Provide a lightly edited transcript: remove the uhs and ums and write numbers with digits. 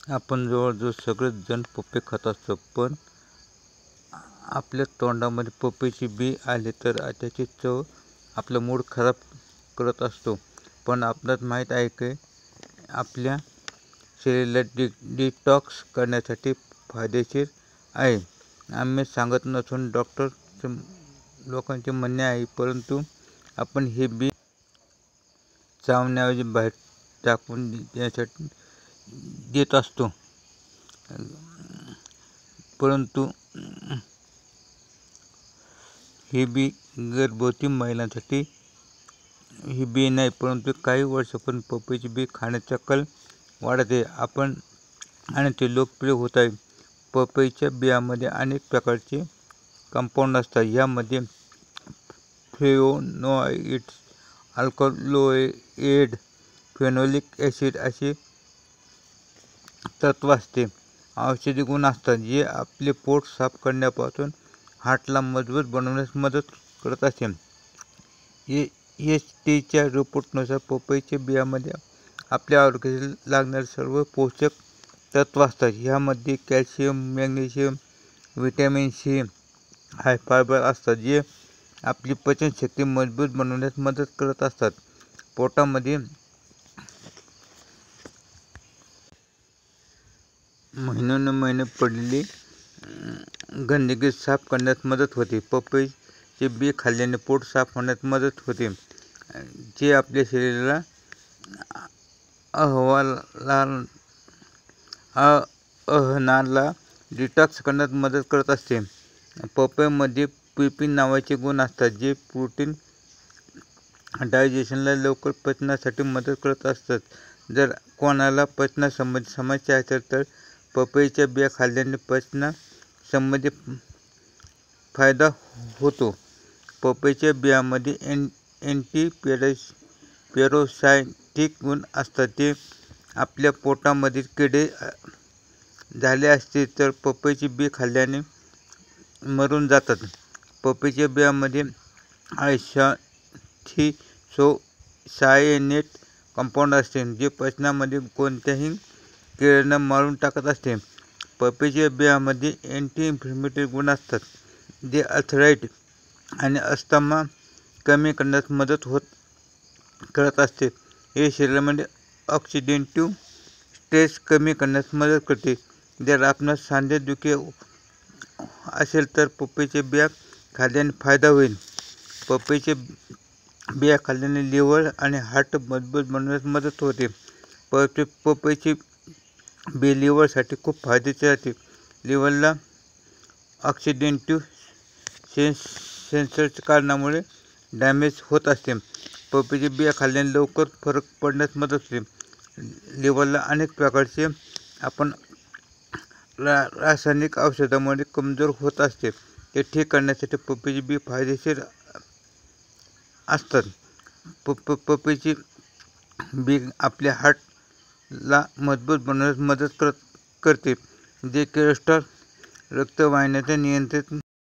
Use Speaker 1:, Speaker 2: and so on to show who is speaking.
Speaker 1: आपण जवळजवळ सगळेच जण पपई खात असतो, पण आपल्या तोंडामध्ये पपईची बी आली तर त्याची चव आपला मूड खराब करत असतो. पण आपल्याला माहीत आहे की आपल्या शरीराला डिटॉक्स करण्यासाठी फायदेशीर आहे. आम्ही सांगत नसून डॉक्टर लोकांचे म्हणणे आहे, परंतु आपण हे बी चावण्याऐवजी बाहेर टाकून देण्यासाठी देत असतो. परंतु हे बी गर्भवती महिलांसाठी ही बी नाही, परंतु काही वर्षांपर्यंत पपईची बी खाण्याचा कल वाढते आपण आणि ते लोकप्रिय होत आहे. पपईच्या बियांमध्ये अनेक प्रकारचे कंपाऊंड असतात. यामध्ये फ्लेवोनोइड्स, अल्कलोइड, फेनोलिक ॲसिड असे तत्व असते. औषधी गुण असतात जे आपले पोट साफ करण्यापासून हार्टला मजबूत बनवण्यास मदत करत असते. एस.टीच्या रिपोर्टनुसार पपईच्या बियांमध्ये आपल्या आरोग्याला लागणारे सर्व पोषक तत्व असतात. ह्यामध्ये calcium, magnesium, vitamin C, high fibre असतात जे आपली पचनशक्ती मजबूत बनवण्यास मदत करत असतात. पोटामध्ये महिनोन्महिने पडलेली गंदगी साफ करण्यास मदत होते. पपईचे बी खाल्ल्याने पोट साफ होण्यास मदत होते, जे आपल्या शरीराला आहाराला डिटॉक्स करण्यास मदत करत असते. पपईमध्ये पेप्सिन नावाचे गुण असतात जे प्रोटीन डायजेशनला लवकर पचण्यासाठी मदत करत असतात. जर कोणाला पचनासंबंधी समस्या असेल तर पपईच्या बिया खाल्ल्याने पचनासंबंधी फायदा होतो. पपईच्या बियांमध्ये अँटी-पॅरासायटिक गुण असतात. ते आपल्या पोटामध्ये किडे झाले असतील तर पपईची बी खाल्ल्याने मरून जातात. पपईच्या बियांमध्ये आयसोथिओसायनेट कंपाऊंड असते जे पचनामध्ये कोणत्याही किड्यांना मारून टाकत असते. पपईच्या बियांमध्ये अँटी-इन्फ्लेमेटरी गुण असतात जे आर्थराइटिस आणि अस्थमा कमी करण्यास मदत करत असते. हे शरीरामध्ये ऑक्सिडेटिव्ह स्ट्रेस कमी करण्यास मदत करते. जर आपणास सांधेदुखी असेल तर पपईच्या बिया खाल्ल्याने फायदा होईल. पपईच्या बिया खाल्ल्याने लिव्हर आणि हार्ट मजबूत बनवण्यास मदत होते. पपईची बी लिव्हरसाठी खूप फायदेशीर असते. लिव्हरला ऑक्सिडेटिव्ह स्ट्रेसच्या कारणामुळे डॅमेज होत असते. पपईच्या बिया खाल्ल्याने लवकर फरक पडण्यास मदत होते. लिव्हरला अनेक प्रकारचे रासायनिक औषधांमुळे कमजोर होत असते, ते ठीक करण्यासाठी पपईची बी फायदेशीर असतात. पपईची बी आपल्या हार्टला मजबूत बनवण्यास मदत करते, जे कोलेस्ट्रॉल, रक्तवाहिन्यांचे नियंत्रण